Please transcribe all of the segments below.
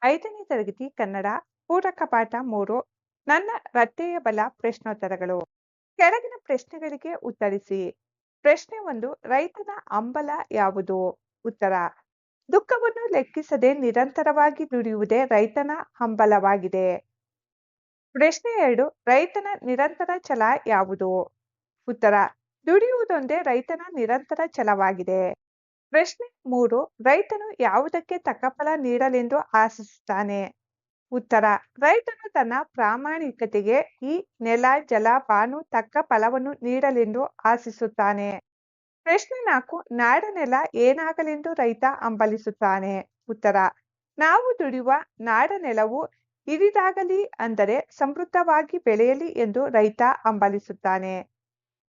5ನೇ ತರಗತಿ ಕನ್ನಡ ಪೂರಕ ಪಾಠ 3 ನನ್ನ ರಟ್ಟೆಯ ಬಲ ಪ್ರಶ್ನೋತ್ತರಗಳು. ಕೆಳಗಿನ ಪ್ರಶ್ನೆಗಳಿಗೆ ಉತ್ತರಿಸಿ. ಪ್ರಶ್ನೆ 1, ರೈತನ ಹಂಬಲ ಯಾವುದು? ಉತ್ತರ: ದುಃಖವನ್ನು ಲೆಕ್ಕಿಸದೆ ನಿರಂತರವಾಗಿ ದುಡಿಯುವುದೇ ರೈತನ ಹಂಬಲವಾಗಿದೆ. ಪ್ರಶ್ನೆ 2, ರೈತನ ನಿರಂತರ ಛಲ ಯಾವುದು? ಉತ್ತರ: ದುಡಿಯುವುದೊಂದೇ ರೈತನ ನಿರಂತರ ಛಲವಾಗಿದೆ. ಪ್ರಶ್ನೆ 3, ರೈತನು ಯಾವುದಕ್ಕೆ ತಕ್ಕ ಫಲ ನೀಡಲೆಂದು ಆಶಿಸುತ್ತಾನೆ? ಉತ್ತರ: ರೈತನು ತನ್ನ ಪ್ರಾಮಾಣಿಕತೆಗೆ ಈ ನೆಲ, ಜಲ, ಬಾನು ತಕ್ಕ ಫಲವನ್ನು ನೀಡಲೆಂದು ಆಶಿಸುತ್ತಾನೆ. ಪ್ರಶ್ನೆ 4, ನಾಡನೆಲ ಏನಾಗಲೆಂದು ರೈತ ಹಂಬಲಿಸುತ್ತಾನೆ? ಉತ್ತರ: ನಾವು ದುಡಿಯುವ ನಾಡನೆಲವು ಹಿರಿದಾಗಲಿ, ಅಂದರೆ ಸಮೃದ್ಧವಾಗಿ ಬೆಳೆಯಲಿ ಎಂದು ರೈತ ಹಂಬಲಿಸುತ್ತಾನೆ.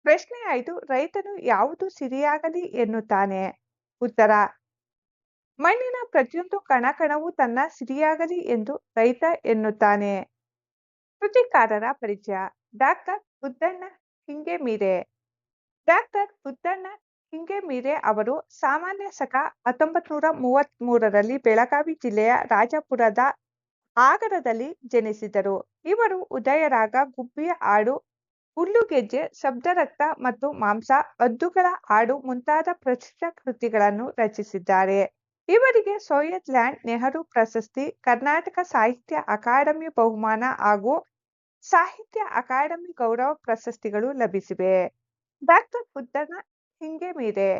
ಪ್ರಶ್ನೆ 5, ರೈತನು ಯಾವುದು ಸಿರಿಯಾಗಲಿ ಎನ್ನುತ್ತಾನೆ? ಉತ್ತರ: ಮಣ್ಣಿನ ಪ್ರತಿಯೊಂದು ಕಣಕಣವೂ ತನ್ನ ಸಿರಿಯಾಗಲಿ ಎಂದು ರೈತ ಎನ್ನುತ್ತಾನೆ. ಕೃತಿಕಾರರ ಪರಿಚಯ. ಡಾಕ್ಟರ್ ಬುದ್ದಣ್ಣ ಹಿಂಗೆಮೀರೆ. ಡಾಕ್ಟರ್ ಬುದ್ದಣ್ಣ ಹಿಂಗೆಮೀರೆ ಅವರು ಸಾಮಾನ್ಯ ಶಕ 1933ರಲ್ಲಿ ಬೆಳಗಾವಿ ಜಿಲ್ಲೆಯ ರಾಜಾಪುರದ ಆಗರದಲ್ಲಿ ಜನಿಸಿದರು. ಇವರು ಉದಯರಾಗ, ಗುಬ್ಬಿಯ ಹಾಡು, ಹುಲ್ಲುಗೆಜ್ಜೆ, ಶಬ್ದರಕ್ತ ಮತ್ತು ಮಾಂಸ, ಹದ್ದುಗಳ ಹಾಡು ಮುಂತಾದ ಪ್ರಸಿದ್ಧ ಕೃತಿಗಳನ್ನು ರಚಿಸಿದ್ದಾರೆ. ಇವರಿಗೆ ಸೋಯತ್ ಲ್ಯಾಂಡ್ ನೆಹರು ಪ್ರಶಸ್ತಿ, ಕರ್ನಾಟಕ ಸಾಹಿತ್ಯ ಅಕಾಡೆಮಿ ಬಹುಮಾನ ಹಾಗೂ ಸಾಹಿತ್ಯ ಅಕಾಡೆಮಿ ಗೌರವ ಪ್ರಶಸ್ತಿಗಳು ಲಭಿಸಿವೆ. ಡಾಕ್ಟರ್ ಬುದ್ದಣ್ಣ ಹಿಂಗೆಮೀರೆ